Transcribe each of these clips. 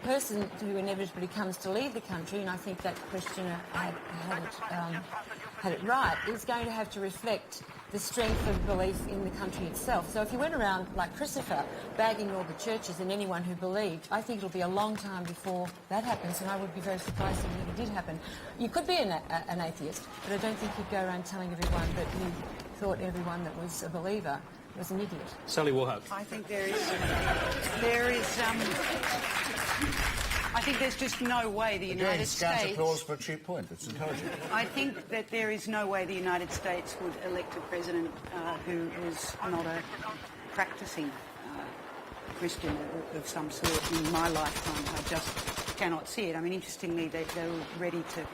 person who inevitably comes to leave the country, and I think that questioner had it right, is going to have to reflect the strength of belief in the country itself. So if you went around, like Christopher, bagging all the churches and anyone who believed, I think it'll be a long time before that happens, and I would be very surprised if it did happen. You could be an atheist, but I don't think you'd go around telling everyone that you thought everyone that was a believer was an idiot. Sally Warhope. I think I think there's just no way the United States... Scant applause for a cheap point. It's encouraging. I think that there is no way the United States would elect a president who is not a practicing Christian of some sort in my lifetime. I just cannot see it. I mean, interestingly, they were ready to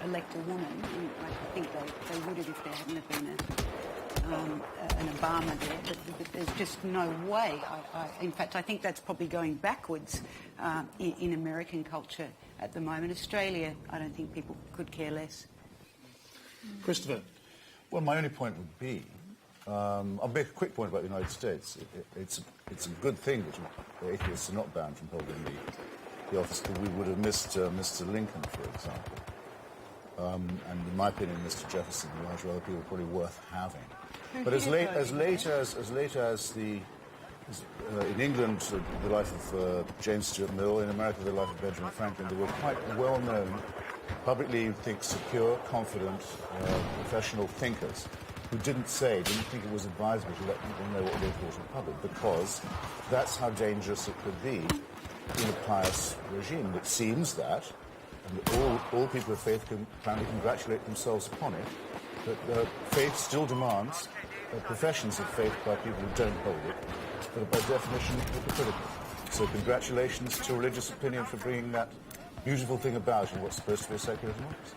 elect a woman. I think they would have if there hadn't have been an Obama there, but there's just no way. In fact, I think that's probably going backwards in American culture at the moment. Australia, I don't think people could care less. Christopher. Well, my only point would be, I'll make a quick point about the United States. It's a good thing that atheists are not banned from holding the office, because we would have missed Mr. Lincoln, for example. And in my opinion, Mr. Jefferson and a large other people are probably worth having. But as late as in England, the life of James Stuart Mill, in America, the life of Benjamin Franklin, they were quite well-known, publicly secure, confident, professional thinkers who didn't think it was advisable to let people know what they thought in public, because that's how dangerous it could be in a pious regime. It seems that, and all people of faith can apparently congratulate themselves upon it, that faith still demands professions of faith by people who don't hold it, but are by definition hypocritical. So congratulations to religious opinion for bringing that beautiful thing about in what's supposed to be a secular democracy.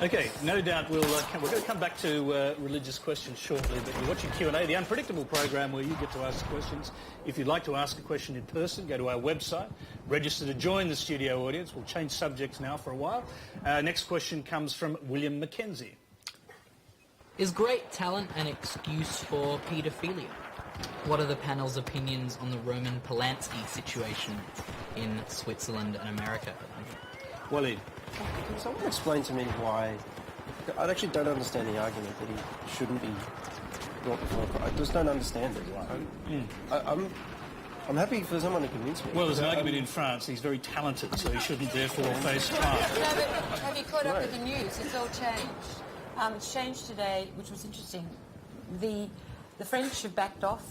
Okay, no doubt we're going to come back to religious questions shortly, but you're watching Q&A, the unpredictable program where you get to ask questions. If you'd like to ask a question in person, go to our website, register to join the studio audience. We'll change subjects now for a while. Next question comes from William Mackenzie. Is great talent an excuse for paedophilia? What are the panel's opinions on the Roman Polanski situation in Switzerland and America? Waleed. Can someone explain to me why... I actually don't understand the argument that he shouldn't be brought before... I just don't understand it. I'm happy for someone to convince me. Well, there's an argument in France. He's very talented, so he shouldn't therefore face trial. No, but have you caught up with the news? It's all changed. It's changed today, which was interesting. The French have backed off.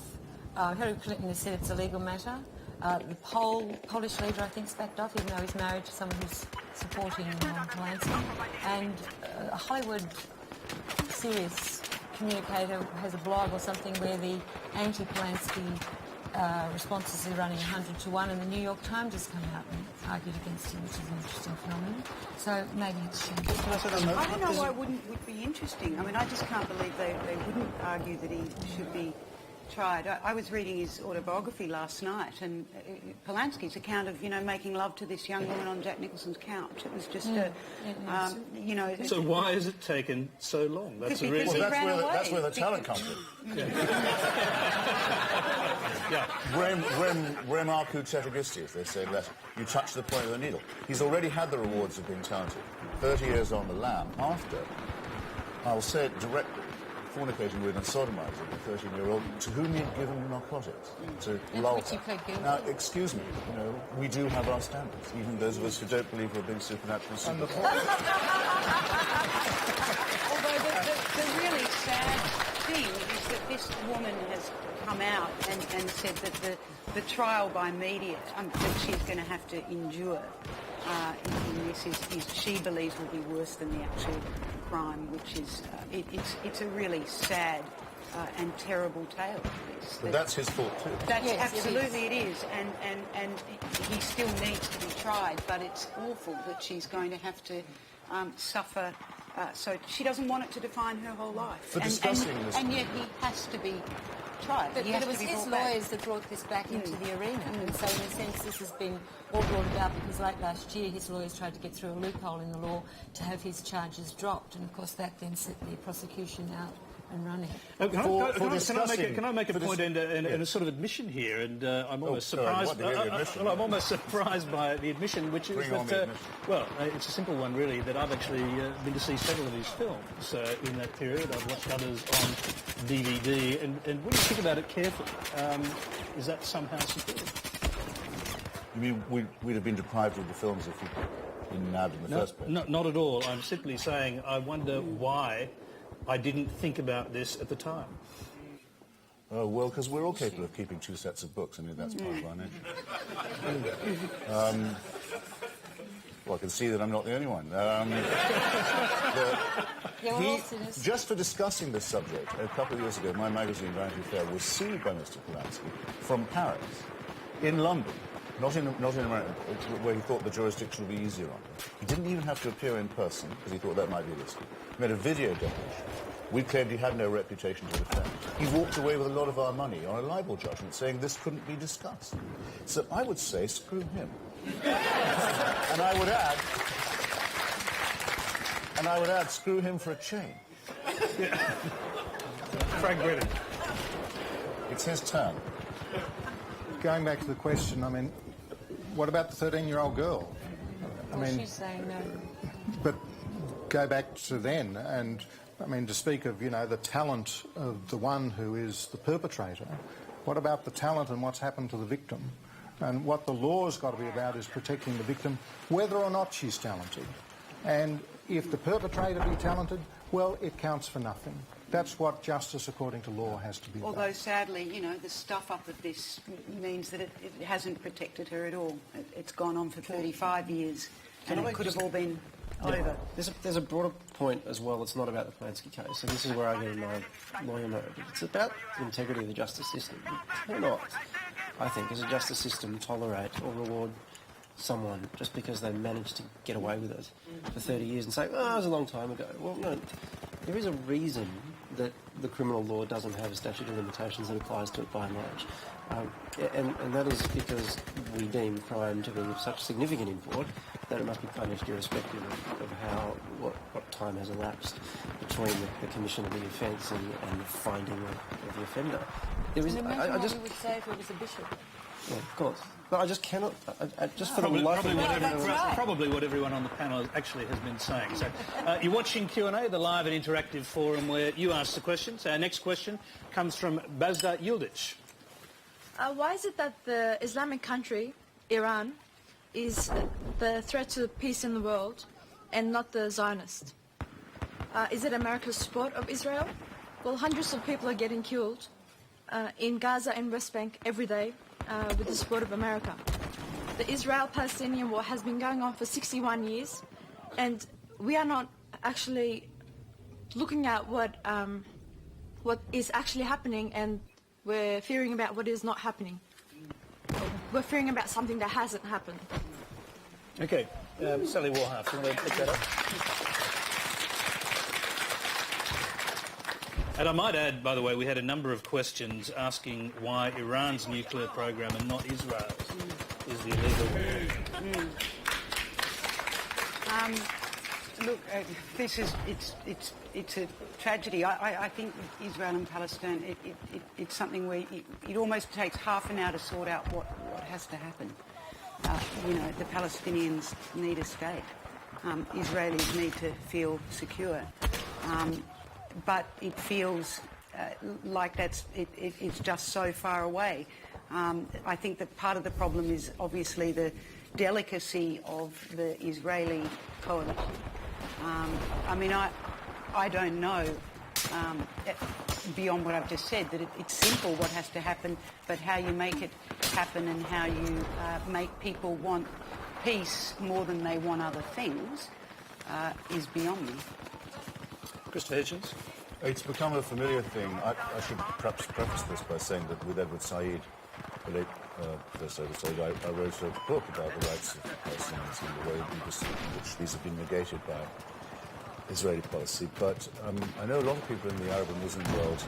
Hillary Clinton has said it's a legal matter. The Polish leader, I think, has backed off, even though he's married to someone who's supporting Polanski. And a Hollywood serious communicator has a blog or something where the anti-Polanski responses are running 100 to 1, and the New York Times has come out and argued against him, which is an interesting phenomenon. So maybe it's changed. I don't know why it would be interesting. I mean, I just can't believe they wouldn't argue that he should be tried. I was reading his autobiography last night, and Polanski's account of, making love to this young woman on Jack Nicholson's couch. It was just So why has it taken so long? That's a reason. Well, that's where the talent comes in. Yeah. Rem arcu cetegistis, they say that you touch the point of the needle. He's already had the rewards of being talented. 30 years on the lam after, I'll say it directly, fornicating with and sodomizing a 13-year-old to whom he had given narcotics to lull her. Now, excuse me, we do have our standards, even those of us who don't believe we're being supernaturally superhuman. Although the really sad thing is that this woman has come out and said that the trial by media that she's going to have to endure in this is she believes will be worse than the actual crime, which is it's a really sad and terrible tale. But that's his fault too. That's absolutely it is, and he still needs to be tried. But it's awful that she's going to have to suffer. So she doesn't want it to define her whole life. For discussing this, and yet he has to be tried. But it was his lawyers that brought this back into the arena. And so in a sense this has been all brought about because late last year his lawyers tried to get through a loophole in the law to have his charges dropped, and of course that then set the prosecution out and running. Can I make a point and a sort of admission here? And I'm almost surprised. I'm almost surprised by the admission, which is that it's a simple one really. That I've actually been to see several of his films in that period. I've watched others on DVD, and when you think about it carefully, is that somehow superior? You mean we'd have been deprived of the films if we'd been nabbed in the first place? Not at all. I'm simply saying I wonder why I didn't think about this at the time. Oh, well, because we're all capable of keeping 2 sets of books. I mean, that's part of our nature. Well, I can see that I'm not the only one. Just for discussing this subject, a couple of years ago, my magazine, Vanity Fair, was sued by Mr. Polanski from Paris, in London. Not in America, where he thought the jurisdiction would be easier on him. He didn't even have to appear in person, because he thought that might be risky. He made a video deposition. We claimed he had no reputation to defend. He walked away with a lot of our money on a libel judgment, saying this couldn't be discussed. So I would say, screw him. And I would add, screw him for a chain. Frank Brennan. It's his turn. Going back to the question, I mean, what about the 13-year-old girl? She's saying no. But go back to then, and I mean, to speak of, the talent of the one who is the perpetrator, what about the talent and what's happened to the victim? And what the law's got to be about is protecting the victim, whether or not she's talented. And if the perpetrator be talented, well, it counts for nothing. That's what justice, according to law, has to be about. Although, sadly, the stuff-up of this means that it hasn't protected her at all. It's gone on for 35 years, and it could have all been over. There's a broader point as well. It's not about the Polanski case, and this is where I get in my lawyer mode. It's about the integrity of the justice system. You cannot, I think, as a justice system, tolerate or reward someone just because they managed to get away with it for 30 years and say, oh, it was a long time ago. Well, no, there is a reason that the criminal law doesn't have a statute of limitations that applies to it by and large. And that is because we deem crime to be of such significant import that it must be punished irrespective of what time has elapsed between the commission of the offence and the finding of the offender. There is, imagine what we would say if it was a bishop. Yeah, of course. But I just cannot, just for the life of me... Probably what everyone on the panel actually has been saying. So you're watching Q&A, the live and interactive forum where you ask the questions. Our next question comes from Bazda Yildiz. Why is it that the Islamic country, Iran, is the threat to peace in the world and not the Zionist? Is it America's support of Israel? Well, hundreds of people are getting killed in Gaza and West Bank every day with the support of America. The Israel-Palestinian war has been going on for 61 years, and we are not actually looking at what is actually happening, and we're fearing about what is not happening. We're fearing about something that hasn't happened. Okay, Sally Warhalf, you want to pick that up? And I might add, by the way, we had a number of questions asking why Iran's nuclear program and not Israel's is the illegal. Look, it's a tragedy. I think Israel and Palestine, it's something where it almost takes half an hour to sort out what has to happen. The Palestinians need a state. Israelis need to feel secure. But it feels like it's just so far away. I think that part of the problem is obviously the delicacy of the Israeli coalition. I don't know, beyond what I've just said, that it's simple what has to happen, but how you make it happen and how you make people want peace more than they want other things is beyond me. Christopher Hitchens. It's become a familiar thing. I should perhaps preface this by saying that with Edward Said, the late Professor Edward Said, I wrote a book about the rights of Palestinians and the way in which these have been negated by Israeli policy. But I know a lot of people in the Arab and Muslim world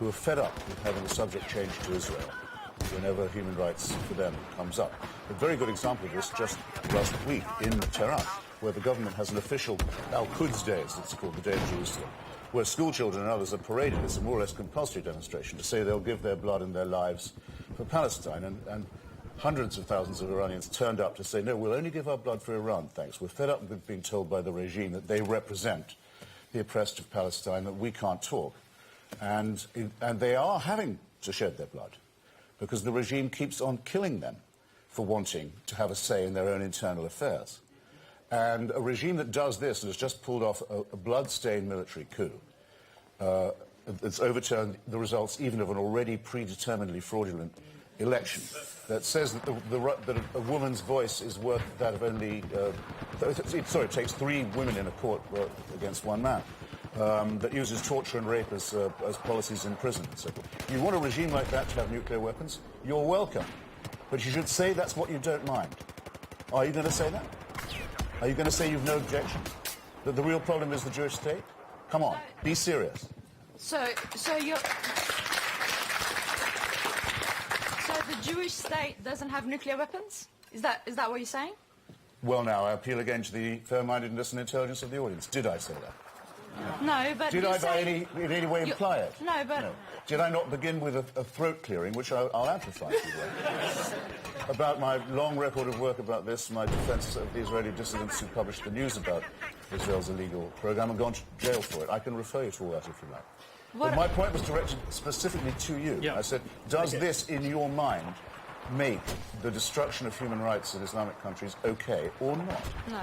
who are fed up with having the subject changed to Israel whenever human rights for them comes up. A very good example of this just last week in Tehran, where the government has an official Al-Quds Day, as it's called, the Day of Jerusalem, where school children and others are paraded as a more or less compulsory demonstration to say they'll give their blood and their lives for Palestine. And hundreds of thousands of Iranians turned up to say, no, we'll only give our blood for Iran, thanks. We're fed up with being told by the regime that they represent the oppressed of Palestine, that we can't talk. And they are having to shed their blood because the regime keeps on killing them for wanting to have a say in their own internal affairs. And a regime that does this and has just pulled off a blood-stained military coup that's overturned the results even of an already predeterminedly fraudulent election, that says that, that a woman's voice is worth that of only... it takes 3 women in a court against 1 man, that uses torture and rape as policies in prison and so forth. You want a regime like that to have nuclear weapons? You're welcome. But you should say that's what you don't mind. Are you going to say that? Are you going to say you've no objection? That the real problem is the Jewish state? Come on, be serious. So the Jewish state doesn't have nuclear weapons? Is that what you're saying? Well, now, I appeal again to the fair-mindedness and intelligence of the audience. Did I say that? No, but... Did I in any way imply it? No, but... No. Did I not begin with a throat clearing, which I'll amplify if you will, about my long record of work about this, my defence of the Israeli dissidents who published the news about Israel's illegal program and gone to jail for it. I can refer you to all that if you like. But my point was directed specifically to you. Yeah. I said, does this, in your mind, make the destruction of human rights in Islamic countries okay or not? No.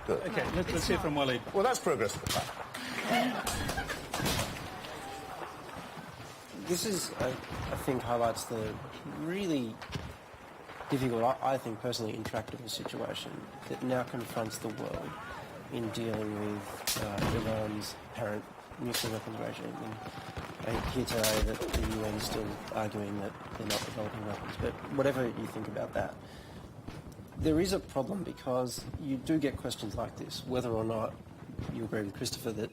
Good. Okay, let's hear from Walid. Well, that's progress of the plan. This is, I think, highlights the really difficult, I think personally intractable situation that now confronts the world in dealing with Iran's apparent nuclear weapons regime. And I hear today that the UN is still arguing that they're not developing weapons. But whatever you think about that, there is a problem because you do get questions like this, whether or not you agree with Christopher that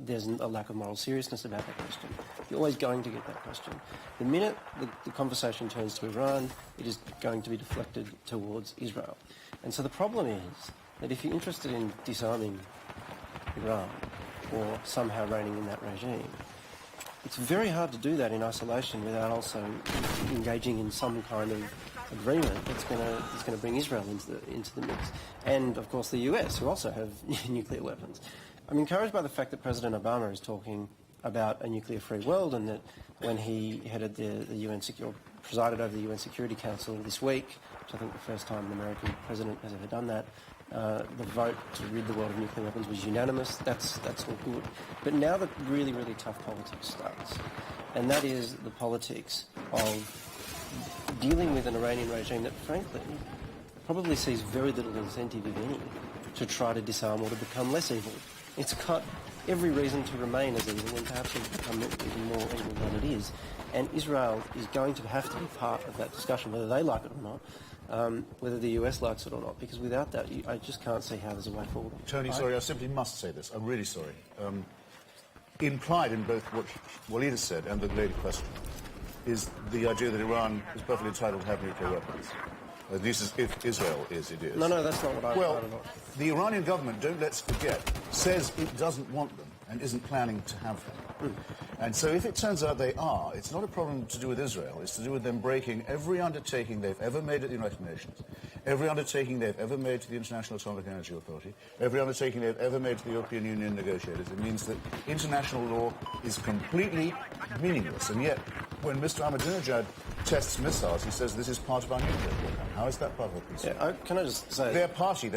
there's a lack of moral seriousness about that question. You're always going to get that question. The minute the conversation turns to Iran, it is going to be deflected towards Israel. And so the problem is that if you're interested in disarming Iran or somehow reigning in that regime, it's very hard to do that in isolation without also engaging in some kind of agreement that's going to bring Israel into the mix. And, of course, the US, who also have nuclear weapons. I'm encouraged by the fact that President Obama is talking about a nuclear-free world, and that when he headed the UN presided over the UN Security Council this week, which I think the first time an American president has ever done that, the vote to rid the world of nuclear weapons was unanimous. That's all good. But now the really, really tough politics starts, and that is the politics of dealing with an Iranian regime that, frankly, probably sees very little incentive, if any, to try to disarm or to become less evil. It's got every reason to remain as evil and perhaps become even more evil than it is. And Israel is going to have to be part of that discussion, whether they like it or not, whether the US likes it or not, because without that, I just can't see how there's a way forward. Tony, sorry, I simply must say this. I'm really sorry. Implied in both what Walid has said and the later question is the idea that Iran is perfectly entitled to have nuclear weapons. At least if Israel is, it is. No, that's not what I... Well, the Iranian government, don't let's forget, says it doesn't want them and isn't planning to have them. And so if it turns out they are, it's not a problem to do with Israel. It's to do with them breaking every undertaking they've ever made at the United Nations, every undertaking they've ever made to the International Atomic Energy Authority, every undertaking they've ever made to the European Union negotiators. It means that international law is completely meaningless. And yet, when Mr. Ahmadinejad tests missiles, he says this is part of our nuclear program. How is that part of a peace? Yeah, can I just say... Their proxy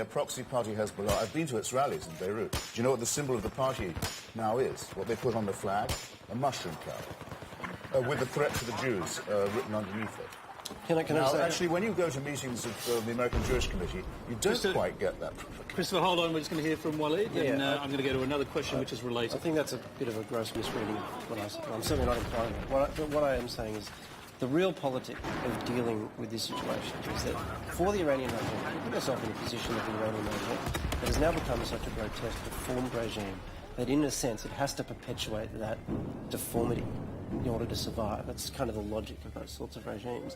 party, Hezbollah, I've been to its rallies in Beirut. Do you know what the symbol of the party now is? What they put on the flag? A mushroom cloud. With the threat to the Jews written underneath it. Can I say... Actually, when you go to meetings of the American Jewish Committee, you don't quite get that. Christopher, hold on. We're just going to hear from Walid, and I'm going to go to another question which is related. I think that's a bit of a gross misreading of what I said. I'm certainly not implying that. What I am saying is the real politics of dealing with this situation is that for the Iranian regime, you put yourself in the position of the Iranian regime that has now become such a grotesque, deformed regime that in a sense it has to perpetuate that deformity in order to survive. That's kind of the logic of those sorts of regimes.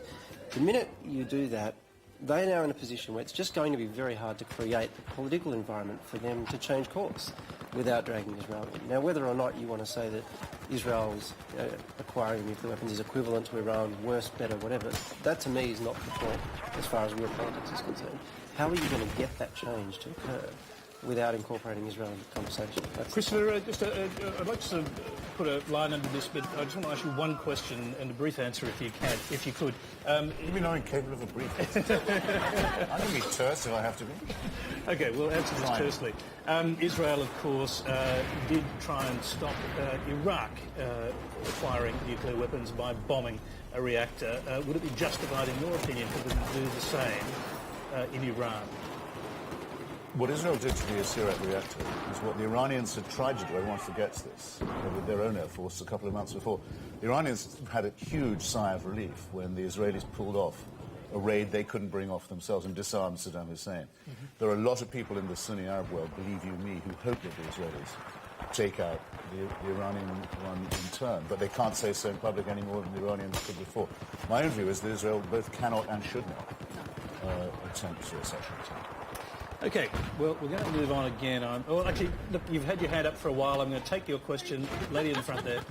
The minute you do that, they're now in a position where it's just going to be very hard to create the political environment for them to change course without dragging Israel in. Now, whether or not you want to say that Israel's acquiring nuclear weapons is equivalent to Iran, worse, better, whatever, that to me is not the point as far as real politics is concerned. How are you going to get that change to occur without incorporating Israel into the conversation? Christopher, I'd like to put a line under this, but I just want to ask you one question and a brief answer if you could. You mean I'm incapable of a brief answer? I'm going to be terse if I have to be. Okay, we'll answer this tersely. Israel, of course, did try and stop Iraq acquiring nuclear weapons by bombing a reactor. Would it be justified, in your opinion, for them to do the same in Iran? What Israel did to the Syriac reactor is what the Iranians had tried to do. Everyone forgets this with their own air force a couple of months before. The Iranians had a huge sigh of relief when the Israelis pulled off a raid they couldn't bring off themselves and disarmed Saddam Hussein. There are a lot of people in the Sunni Arab world, believe you me, who hope that the Israelis take out the Iranian one in turn, but they can't say so in public any more than the Iranians could before. My own view is that Israel both cannot and should not attempt such an attack. Okay, well, we're going to move on again. Actually, look, you've had your hand up for a while. I'm going to take your question. Lady in the front there.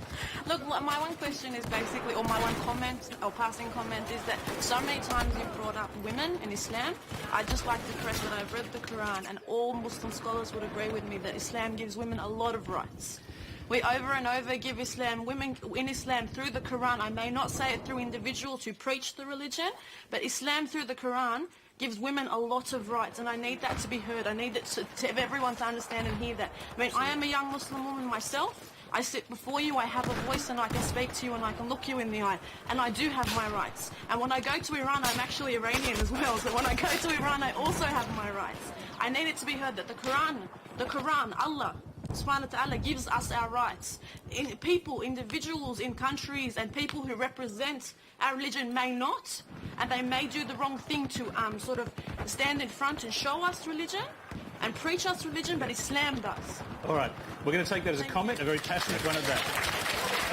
Look, my one question is basically, or my one comment, or passing comment, is that so many times you've brought up women in Islam. I'd just like to stress that I've read the Quran, and all Muslim scholars would agree with me that Islam gives women a lot of rights. We over and over give women in Islam through the Quran. I may not say it through individuals who preach the religion, but Islam through the Quran gives women a lot of rights, and I need that to be heard. I need it to everyone to understand and hear that. I mean, I am a young Muslim woman myself. I sit before you, I have a voice, and I can speak to you, and I can look you in the eye, and I do have my rights. And when I go to Iran, I'm actually Iranian as well, so when I go to Iran, I also have my rights. I need it to be heard that the Quran, Allah subhanahu wa ta'ala gives us our rights. People, individuals in countries and people who represent our religion may not, and they may do the wrong thing to sort of stand in front and show us religion and preach us religion, but Islam does. All right, we're going to take that as a comment, a very passionate one at that.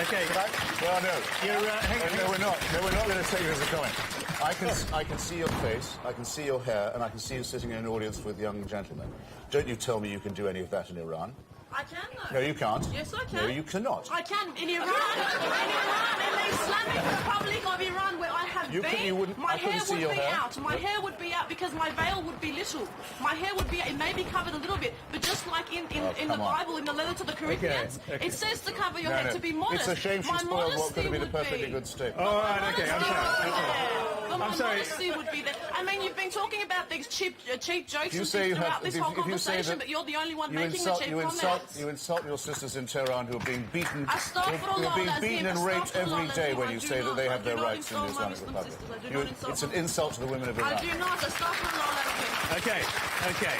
Okay. Well, no. No, we're not. No, we're not going to take it as a comment. I can see your face, I can see your hair, and I can see you sitting in an audience with young gentlemen. Don't you tell me you can do any of that in Iran. I can, though. No, you can't. Yes, I can. No, you cannot. I can. In Iran, in the Islamic Republic of Iran, where I have been, my hair would be out. My hair would be out because my veil would be little. My hair would be, it may be covered a little bit, but just like in the Bible, in the letter to the Corinthians, it says to cover your head, to be modest. It's a shame she spoiled what could have been a perfectly good statement. All right, okay, I'm sorry. My modesty would be there. I mean, you've been talking about these cheap jokes and things throughout this whole conversation, but you're the only one making the cheap comments. You insult your sisters in Tehran who are being beaten, and raped every day when you say that they have their rights in the Islamic Republic. It's an insult to the women of Iran. I do not. Astaghfirullah. Okay.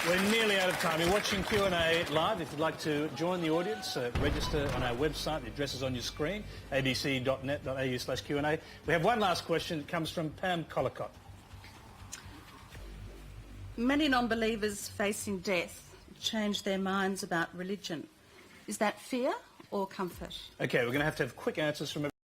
We're nearly out of time. You're watching Q&A live. If you'd like to join the audience, register on our website. The address is on your screen, abc.net.au/Q&A. We have one last question. It comes from Pam Collicott. Many non-believers facing death change their minds about religion. Is that fear or comfort? Okay, we're going to have quick answers from